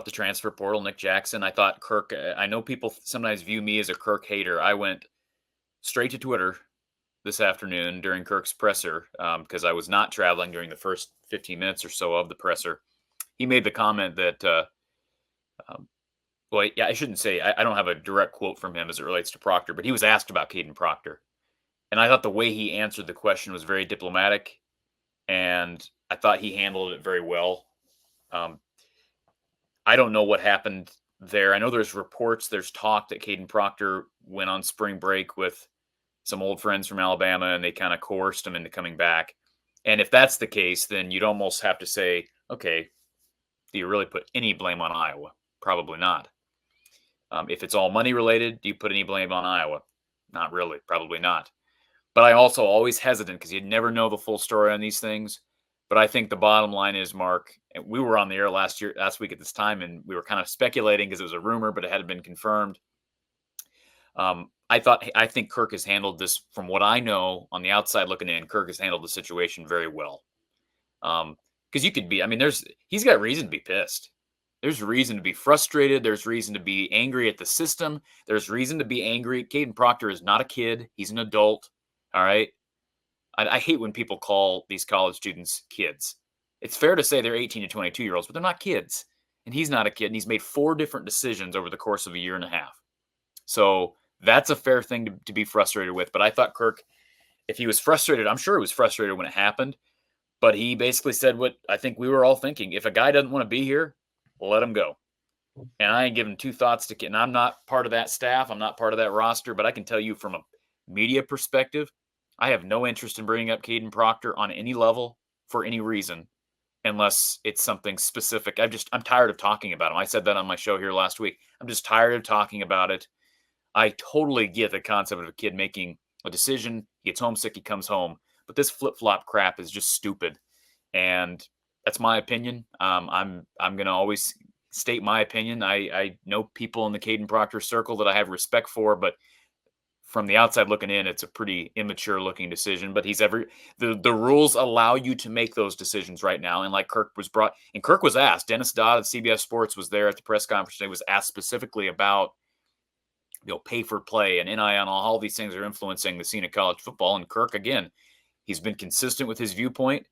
the transfer portal, Nick Jackson. I thought Kirk, I know people sometimes view me as a Kirk hater. I went straight to Twitter this afternoon during Kirk's presser because I was not traveling during the first 15 minutes or so of the presser. He made the comment that, well, yeah, I shouldn't say, I don't have a direct quote from him as it relates to Proctor, but he was asked about Kaden Proctor. And I thought the way he answered the question was very diplomatic, and I thought he handled it very well. I don't know what happened there. I know there's reports, there's talk that Kaden Proctor went on spring break with some old friends from Alabama, and they kind of coerced him into coming back. And if that's the case, then you'd almost have to say, okay, do you really put any blame on Iowa? Probably not. If it's all money related, do you put any blame on Iowa? Not really, probably not. But I also always hesitant because you never know the full story on these things. But I think the bottom line is, Mark, and we were on the air last week at this time, and we were kind of speculating because it was a rumor, but it hadn't been confirmed. I think Kirk has handled this, from what I know on the outside looking in. Kirk has handled the situation very well. Because you could be, he's got reason to be pissed. There's reason to be frustrated. There's reason to be angry at the system. There's reason to be angry. Kaden Proctor is not a kid. He's an adult. All right. I hate when people call these college students kids. It's fair to say they're 18 to 22-year-olds, but they're not kids. And he's not a kid. And he's made 4 different decisions over the course of a year and a half. So that's a fair thing to be frustrated with. But I thought Kirk, if he was frustrated, I'm sure he was frustrated when it happened. But he basically said what I think we were all thinking. If a guy doesn't want to be here, let him go. And I ain't giving 2 thoughts to Kaden. I'm not part of that staff. I'm not part of that roster. But I can tell you from a media perspective, I have no interest in bringing up Kaden Proctor on any level for any reason, unless it's something specific. I'm tired of talking about him. I said that on my show here last week. I'm just tired of talking about it. I totally get the concept of a kid making a decision. He gets homesick, he comes home. But this flip-flop crap is just stupid. And that's my opinion. I'm going to always state my opinion. I know people in the Kaden Proctor circle that I have respect for, but from the outside looking in, it's a pretty immature looking decision. But the rules allow you to make those decisions right now. And like Kirk was asked, Dennis Dodd of CBS Sports was there at the press conference today, was asked specifically about pay for play and NIL and all these things are influencing the scene of college football. And Kirk, again, he's been consistent with his viewpoint.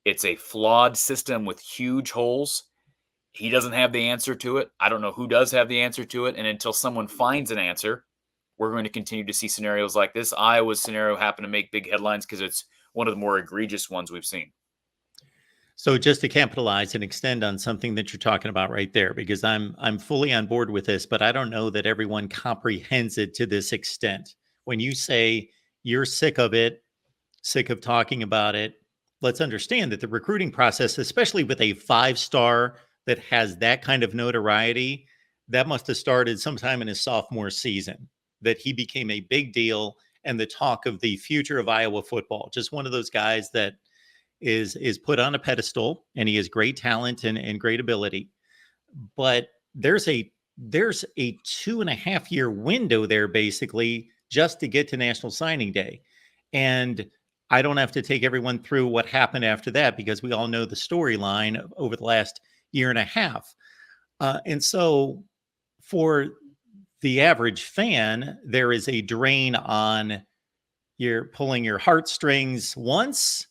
It's a flawed system with huge holes. He doesn't have the answer to it. I don't know who does have the answer to it. And until someone finds an answer, we're going to continue to see scenarios like this. Iowa's scenario happened to make big headlines because it's one of the more egregious ones we've seen. So just to capitalize and extend on something that you're talking about right there, because I'm fully on board with this, but I don't know that everyone comprehends it to this extent. When you say you're sick of it, sick of talking about it, let's understand that the recruiting process, especially with a 5-star that has that kind of notoriety, that must have started sometime in his sophomore season, that he became a big deal and the talk of the future of Iowa football. Just one of those guys that is put on a pedestal, and he has great talent and great ability. But there's a 2.5-year window there, basically, just to get to National Signing Day. And I don't have to take everyone through what happened after that, because we all know the storyline over the last year and a half. And so for the average fan, there is a drain on you're pulling your heartstrings once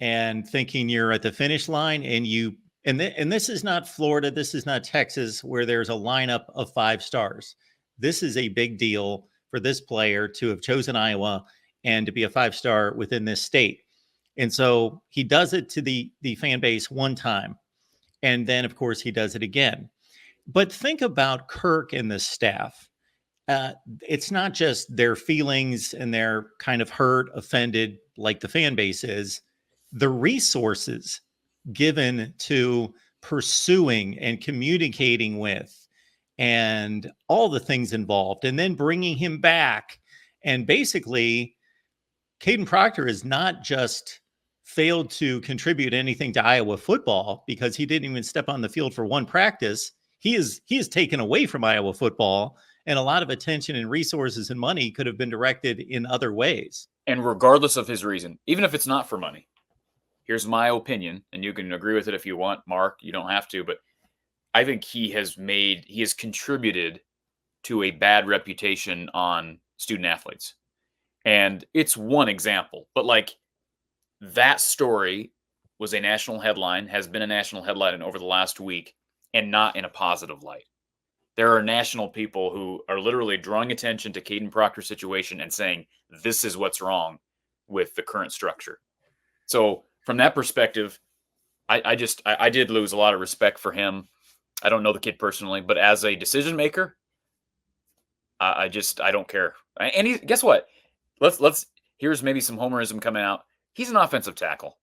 and thinking you're at the finish line, and this is not Florida, this is not Texas, where there's a lineup of 5 stars. This is a big deal for this player to have chosen Iowa and to be a 5-star within this state. And so he does it to the fan base one time. And then, of course, he does it again. But think about Kirk and the staff. It's not just their feelings and they're kind of hurt, offended, like the fan base is. The resources given to pursuing and communicating with and all the things involved, and then bringing him back. And basically, Kaden Proctor has not just failed to contribute anything to Iowa football because he didn't even step on the field for one practice. He is taken away from Iowa football, and a lot of attention and resources and money could have been directed in other ways. And regardless of his reason, even if it's not for money, here's my opinion, and you can agree with it if you want, Mark. You don't have to, but I think he has contributed to a bad reputation on student athletes. And it's one example, but like that story was a national headline, has been a national headline over the last week, and not in a positive light. There are national people who are literally drawing attention to Kaden Proctor's situation and saying, this is what's wrong with the current structure. So from that perspective, I did lose a lot of respect for him. I don't know the kid personally, but as a decision maker, I don't care. And guess what? Here's maybe some homerism coming out. He's an offensive tackle.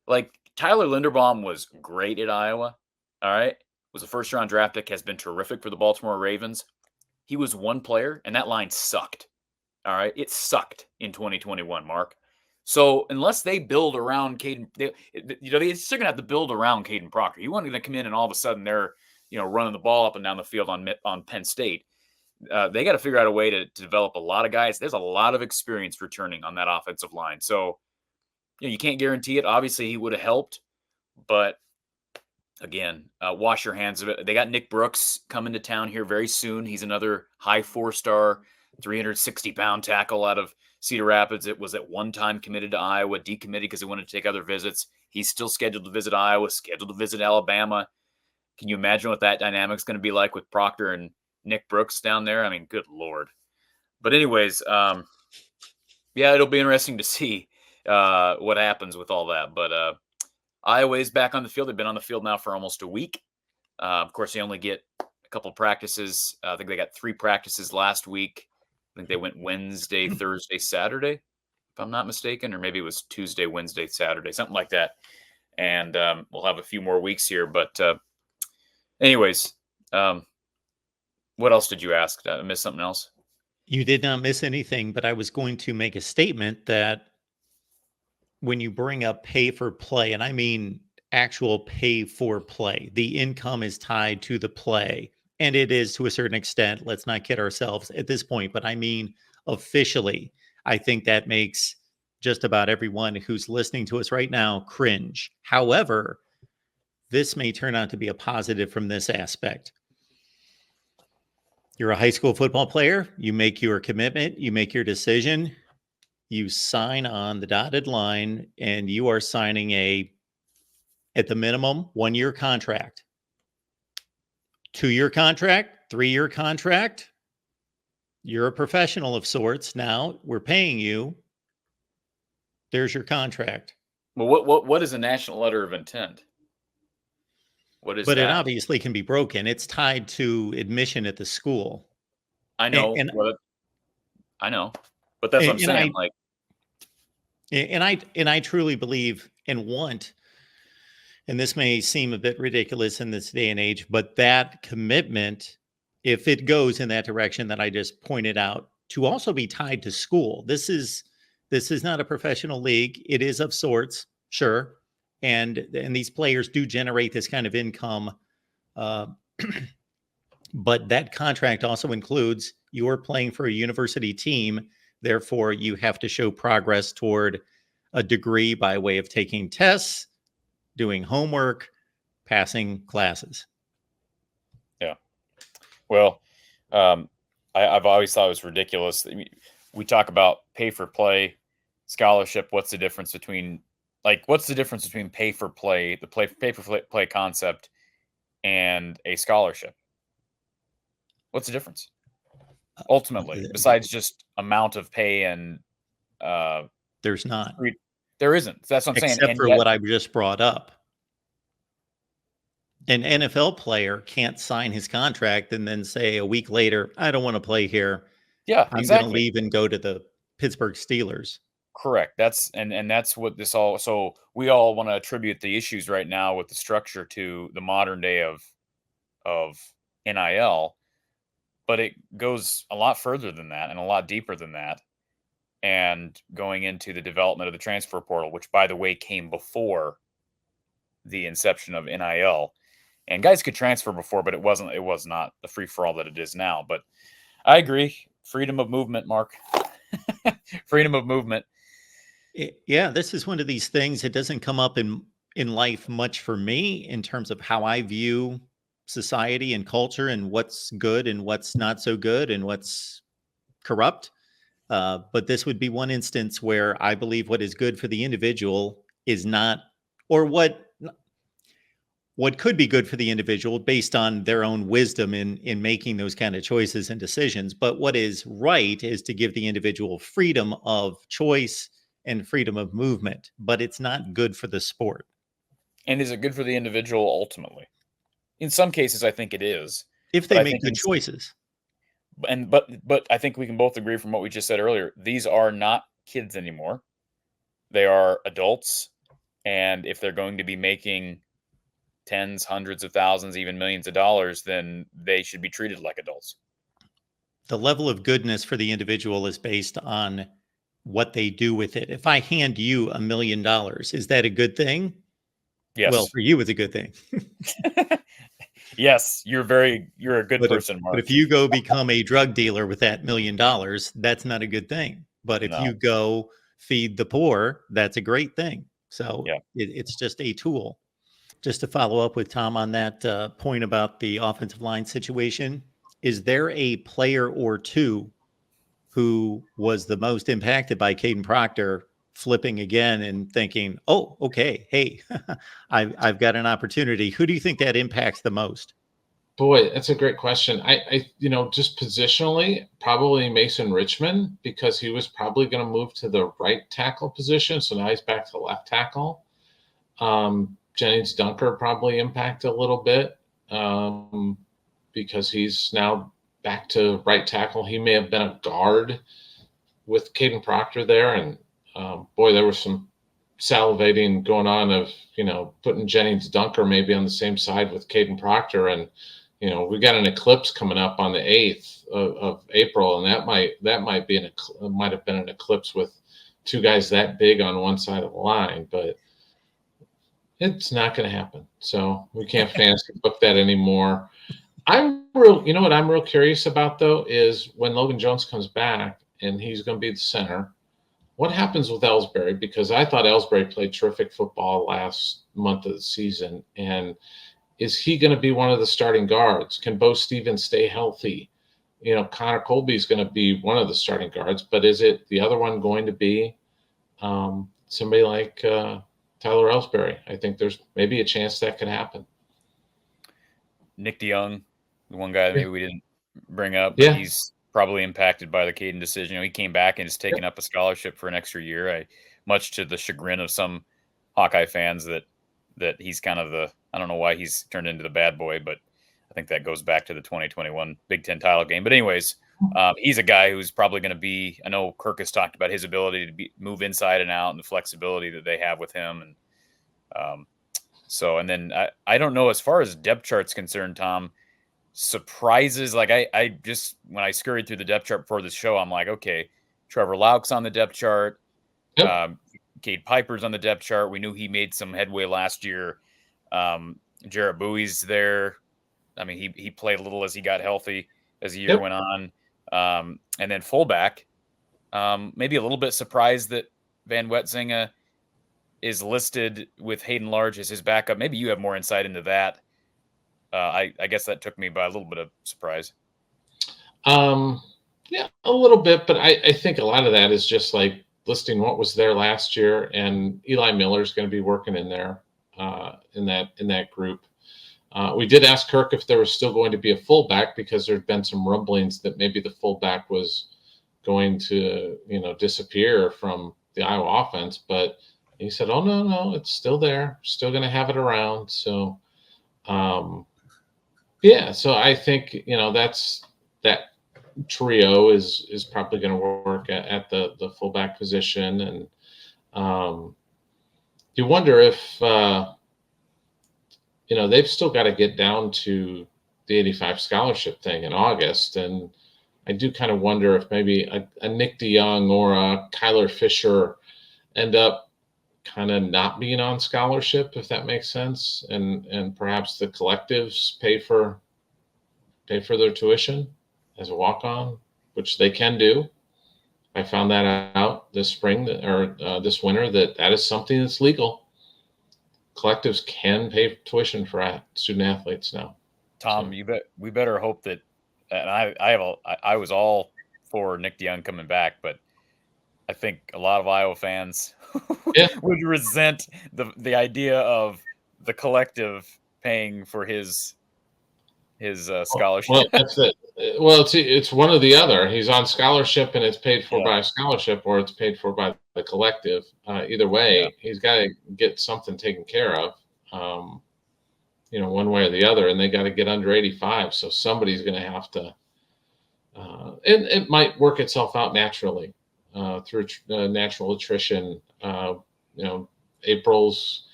Like Tyler Linderbaum was great at Iowa. All right. Was a first round draft pick, has been terrific for the Baltimore Ravens. He was one player, and that line sucked. All right. It sucked in 2021, Mark. So unless they build around Kaden, they're still gonna have to build around Kaden Proctor. You want to come in and all of a sudden they're running the ball up and down the field on Penn State. They got to figure out a way to develop a lot of guys. There's a lot of experience returning on that offensive line. So you can't guarantee it. Obviously, he would have helped, but again, wash your hands of it. They got Nick Brooks coming to town here very soon. He's another high 4-star, 360-pound tackle out of Cedar Rapids. It was at one time committed to Iowa, decommitted because he wanted to take other visits. He's still scheduled to visit Iowa, scheduled to visit Alabama. Can you imagine what that dynamic's going to be like with Proctor and Nick Brooks down there? I mean, good Lord. But anyways, yeah, it'll be interesting to see what happens with all that. But Iowa's back on the field. They've been on the field now for almost a week. Of course, they only get a couple practices. I think they got 3 practices last week. I think they went Wednesday, Thursday, Saturday, if I'm not mistaken, or maybe it was Tuesday, Wednesday, Saturday, something like that. And we'll have a few more weeks here. But anyways, what else did you ask? Did I miss something else? You did not miss anything, but I was going to make a statement that when you bring up pay for play, and I mean actual pay for play, the income is tied to the play. And it is to a certain extent. Let's not kid ourselves at this point, but I mean officially, I think that makes just about everyone who's listening to us right now cringe. However, this may turn out to be a positive from this aspect. You're a high school football player. You make your commitment. You make your decision. You sign on the dotted line, and you are signing at the minimum, 1-year contract. 2-year contract, 3-year contract. You're a professional of sorts. Now we're paying you. There's your contract. Well, what is a national letter of intent? What is But that? it obviously can be broken. It's tied to admission at the school. I know. I know. But that's what I'm saying. I truly believe and want, and this may seem a bit ridiculous in this day and age, but that commitment, if it goes in that direction that I just pointed out, to also be tied to school. This is not a professional league. It is of sorts, sure. And these players do generate this kind of income. But that contract also includes you're playing for a university team. Therefore, you have to show progress toward a degree by way of taking tests, doing homework, passing classes. Yeah. Well, I've always thought it was ridiculous. I mean, we talk about pay for play, scholarship. What's the difference between pay for play, the pay for play concept, and a scholarship? What's the difference? Ultimately, besides just amount of pay and there's not. There isn't. That's what I'm saying. Except for what I just brought up. An NFL player can't sign his contract and then say a week later, I don't want to play here. Yeah, I'm exactly. going to leave and go to the Pittsburgh Steelers. Correct. That's what this all. So we all want to attribute the issues right now with the structure to the modern day of NIL, but it goes a lot further than that and a lot deeper than that. And going into the development of the transfer portal, which, by the way, came before the inception of NIL. And guys could transfer before, but it was not the free-for-all that it is now. But I agree. Freedom of movement, Mark. Freedom of movement. Yeah, this is one of these things. It doesn't come up in life much for me in terms of how I view society and culture and what's good and what's not so good and what's corrupt. But this would be one instance where I believe what is good for the individual is not, or what could be good for the individual based on their own wisdom in making those kind of choices and decisions. But what is right is to give the individual freedom of choice and freedom of movement, but it's not good for the sport. And is it good for the individual ultimately? In some cases, I think it is, If but they I make think good choices. but I think we can both agree from what we just said earlier. These are not kids anymore. They are adults, and if they're going to be making tens, hundreds of thousands, even millions of dollars, then they should be treated like adults. The level of goodness for the individual is based on what they do with it. If I hand you $1 million, is that a good thing? Well, Yes. for you, it's a good thing. Yes, you're a good But person, if Mark. you go become a drug dealer with that $1 million, that's not a good thing. But if No. you go feed the poor, that's a great thing. So Yeah. it's just a tool. Just to follow up with Tom on that point about the offensive line situation, is there a player or two who was the most impacted by Kaden Proctor flipping again and thinking, "Oh, okay, hey, I've got an opportunity"? Who do you think that impacts the most? Boy, that's a great question. Just positionally, probably Mason Richmond, because he was probably going to move to the right tackle position. So now he's back to left tackle. Jennings Dunker probably impact a little bit because he's now back to right tackle. He may have been a guard with Kaden Proctor there. And boy, there was some salivating going on of, putting Jennings Dunker maybe on the same side with Kaden Proctor. And, we got an eclipse coming up on the 8th of April, and that might have been an eclipse with two guys that big on one side of the line, but it's not going to happen. So we can't fantasy book that anymore. You know what I'm real curious about though, is when Logan Jones comes back and he's going to be the center, what happens with Ellsbury? Because I thought Ellsbury played terrific football last month of the season, and is he going to be one of the starting guards? Can Bo Stevens stay healthy? Connor Colby's going to be one of the starting guards, but is it the other one going to be somebody like Tyler Ellsbury? I think there's maybe a chance that could happen. Nick DeYoung, the one guy that maybe we didn't bring up, but Yeah. he's probably impacted by the Kaden decision. He came back and has taken up a scholarship for an extra year. Much to the chagrin of some Hawkeye fans that he's kind of I don't know why he's turned into the bad boy, but I think that goes back to the 2021 Big Ten title game. But anyways, he's a guy who's probably going to be. I know Kirk has talked about his ability to move inside and out and the flexibility that they have with him, and and then I don't know as far as depth chart's concerned, Tom. Surprises like I just when I scurried through the depth chart before this show, I'm like, okay, Trevor Lauk's on the depth chart. Yep. Cade Piper's on the depth chart. We knew he made some headway last year. Jarrett Bowie's there. I mean, he played a little as he got healthy as the year went on. And then fullback, maybe a little bit surprised that Van Wetzinga is listed with Hayden Large as his backup. Maybe you have more insight into that. I guess that took me by a little bit of surprise. Yeah, a little bit, but I think a lot of that is just like listing what was there last year, and Eli Miller's going to be working in there in that group. We did ask Kirk if there was still going to be a fullback because there'd been some rumblings that maybe the fullback was going to disappear from the Iowa offense, but he said, "Oh no, it's still there. Still going to have it around." So, yeah. So I think that trio is probably going to work at the fullback position, and you wonder if they've still got to get down to the 85 scholarship thing in August, and I do kind of wonder if maybe a Nick DeYoung or a Kyler Fisher end up kind of not being on scholarship, if that makes sense, and perhaps the collectives pay for their tuition as a walk-on, which they can do. I found that out this spring or this winter that is something that's legal. Collectives can pay tuition for student athletes now. Tom, we better hope that. And I was all for Nick DeYoung coming back, but I think a lot of Iowa fans Yeah. would resent the idea of the collective paying for his scholarship. Well, that's it. Well, it's one or the other. He's on scholarship and it's paid for by a scholarship, or it's paid for by the collective. Either way, he's got to get something taken care of, one way or the other, and they got to get under 85. So somebody's going to have to, and it might work itself out naturally through natural attrition. April's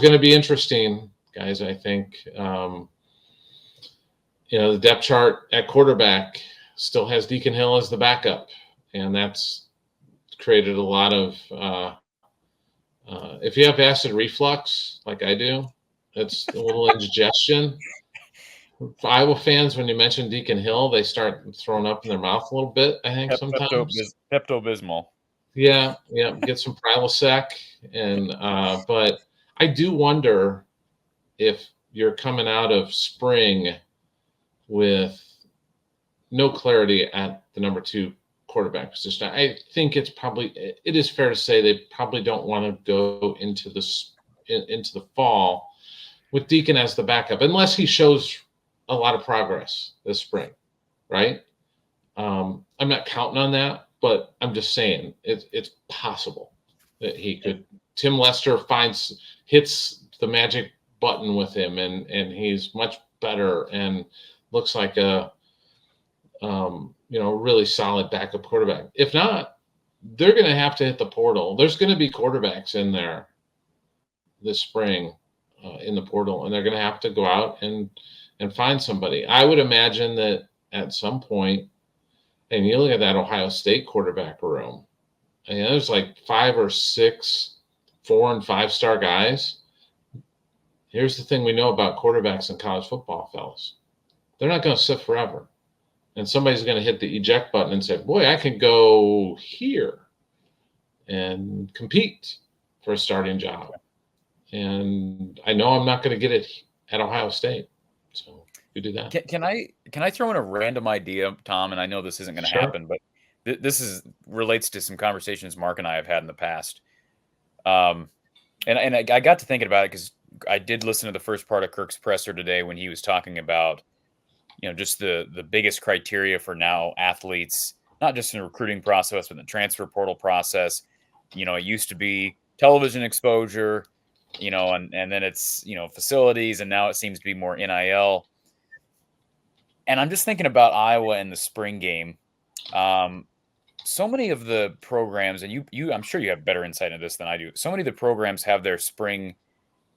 going to be interesting, guys. I think. The depth chart at quarterback still has Deacon Hill as the backup, and that's created a lot of if you have acid reflux like I do, it's a little indigestion. For Iowa fans, when you mention Deacon Hill, they start throwing up in their mouth a little bit, I think, sometimes. Pepto-Bismol. Yeah, get some Prilosec. But I do wonder if you're coming out of spring with no clarity at the number 2 quarterback position. I think it is fair to say they probably don't want to go into the fall with Deacon as the backup, unless he shows a lot of progress this spring, right? I'm not counting on that, but I'm just saying it's possible that he could. Tim Lester hits the magic button with him, and he's much better and looks like a really solid backup quarterback. If not, they're going to have to hit the portal. There's going to be quarterbacks in there this spring in the portal, and they're going to have to go out and find somebody. I would imagine that at some point, and you look at that Ohio State quarterback room, and there's like 5 or 6 4- and 5-star guys. Here's the thing we know about quarterbacks in college football, fellas. They're not going to sit forever. And somebody's going to hit the eject button and say, boy, I can go here and compete for a starting job. And I know I'm not going to get it at Ohio State. So you do that. Can I throw in a random idea, Tom? And I know this isn't going to happen, but this relates to some conversations Mark and I have had in the past. And I got to thinking about it because I did listen to the first part of Kirk's presser today when he was talking about just the biggest criteria for now athletes, not just in the recruiting process, but the transfer portal process. It used to be television exposure, and then it's, facilities, and now it seems to be more NIL. And I'm just thinking about Iowa and the spring game. So many of the programs, and you, I'm sure you have better insight into this than I do. So many of the programs have their spring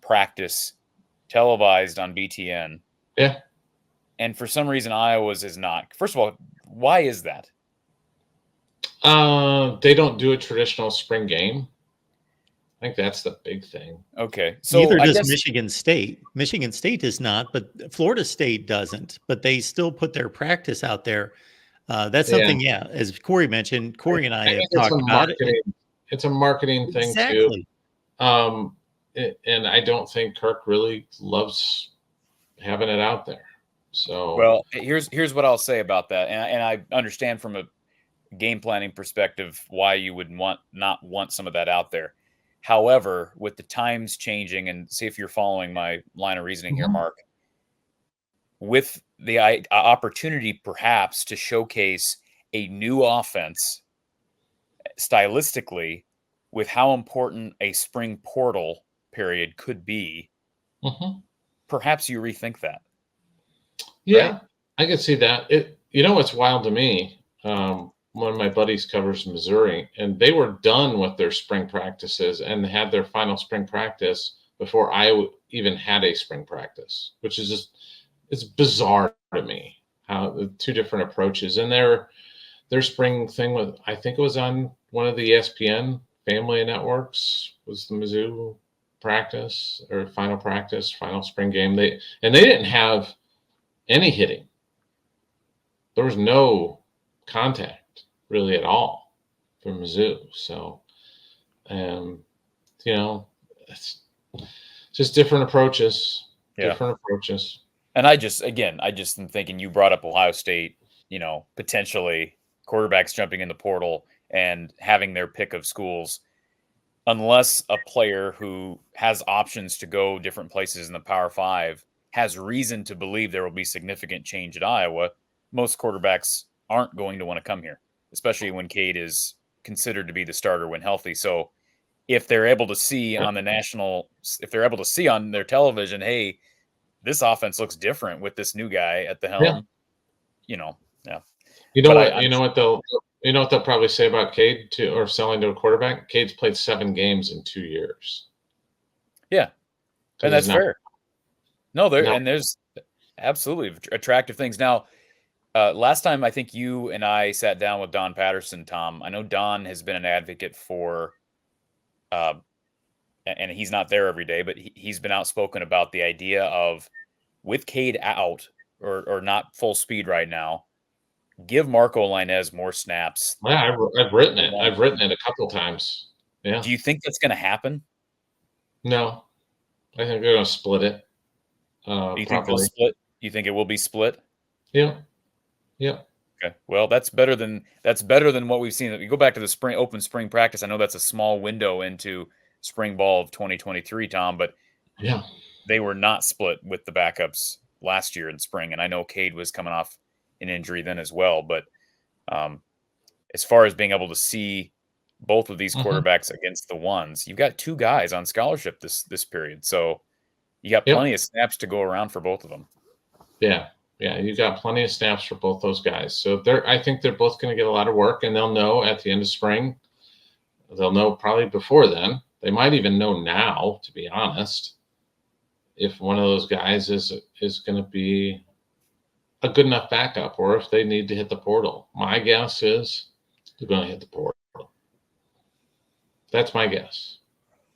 practice televised on BTN. Yeah. And for some reason, Iowa's is not. First of all, why is that? They don't do a traditional spring game. I think that's the big thing. Okay. So neither does Michigan State. Michigan State does not, but Florida State doesn't. But they still put their practice out there. That's something, as Corey mentioned, Corey and I have talked about it. It's a marketing thing, exactly. Too. And I don't think Kirk really loves having it out there. So, well, here's what I'll say about that, and I understand from a game planning perspective why you would not want some of that out there. However, with the times changing, and see if you're following my line of reasoning here, Mark, with the opportunity perhaps to showcase a new offense stylistically, with how important a spring portal period could be, perhaps you rethink that. Yeah, right? I can see that. What's wild to me? One of my buddies covers Missouri, and they were done with their spring practices and had their final spring practice before I even had a spring practice, which is just, it's bizarre to me how the 2 different approaches. And their spring thing was, I think it was on one of the ESPN family networks, was the Mizzou practice or final spring game. They didn't have any hitting. There was no contact really at all for Mizzou. So, it's just different approaches. Yeah. Different approaches. And I just am thinking you brought up Ohio State, potentially quarterbacks jumping in the portal and having their pick of schools. Unless a player who has options to go different places in the Power Five has reason to believe there will be significant change at Iowa, most quarterbacks aren't going to want to come here, especially when Cade is considered to be the starter when healthy. So if they're able to see on their television, hey, this offense looks different with this new guy at the Yeah. helm, yeah. You know But what? You know what they'll probably say about Cade or selling to a quarterback. Cade's played 7 games in 2 years. Yeah, and that's fair. No, No. there's absolutely attractive things. Now, last time I think you and I sat down with Don Patterson, Tom. I know Don has been an advocate for, and he's not there every day, but he's been outspoken about the idea of, with Cade out or not full speed right now, give Marco Linez more snaps. Yeah, I've written it. I've written it a couple times. Yeah. Do you think that's going to happen? No, I think they're going to split it. Do you think they'll Properly. split? You think it will be split? Yeah. Yeah. Okay. Well, that's better than what we've seen. You go back to the open spring practice. I know that's a small window into spring ball of 2023, Tom, but Yeah. they were not split with the backups last year in spring. And I know Cade was coming off an injury then as well. But as far as being able to see both of these quarterbacks against the ones, you've got 2 guys on scholarship this period. So you got plenty of snaps to go around for both of them. Yeah. Yeah. You got plenty of snaps for both those guys. So I think they're both going to get a lot of work, and they'll know at the end of spring. They'll know probably before then. They might even know now, to be honest, if one of those guys is going to be a good enough backup, or if they need to hit the portal. My guess is they're going to hit the portal. That's my guess.